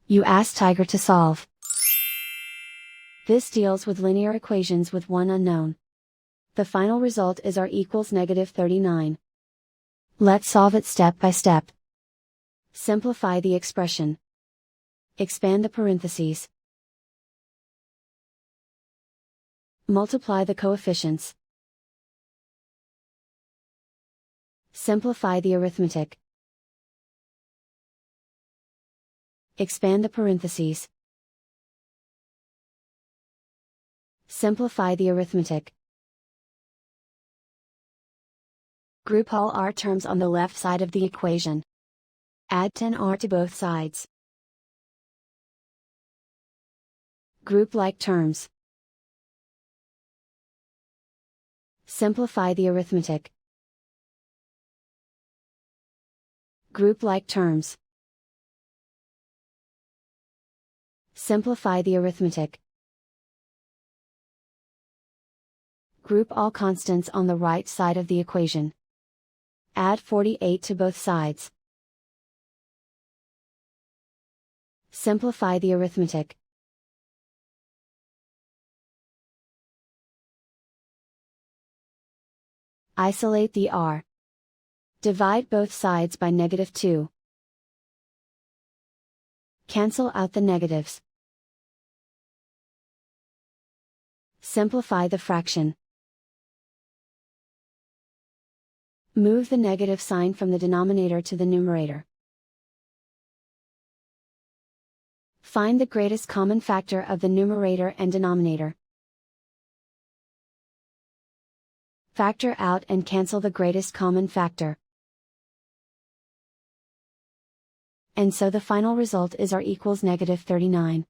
You ask Tiger to solve. This deals with linear equations with one unknown. The final result is r equals -39. Let's solve it step by step. Simplify the expression. Expand the parentheses. Multiply the coefficients. Simplify the arithmetic. Expand the parentheses. Simplify the arithmetic. Group all r terms on the left side of the equation. Add 10r to both sides. Group like terms. Simplify the arithmetic. Group like terms. Simplify the arithmetic. Group all constants on the right side of the equation. Add 48 to both sides. Simplify the arithmetic. Isolate the r. Divide both sides by -2. Cancel out the negatives. Simplify the fraction. Move the negative sign from the denominator to the numerator. Find the greatest common factor of the numerator and denominator. Factor out and cancel the greatest common factor. And so the final result is r equals -39.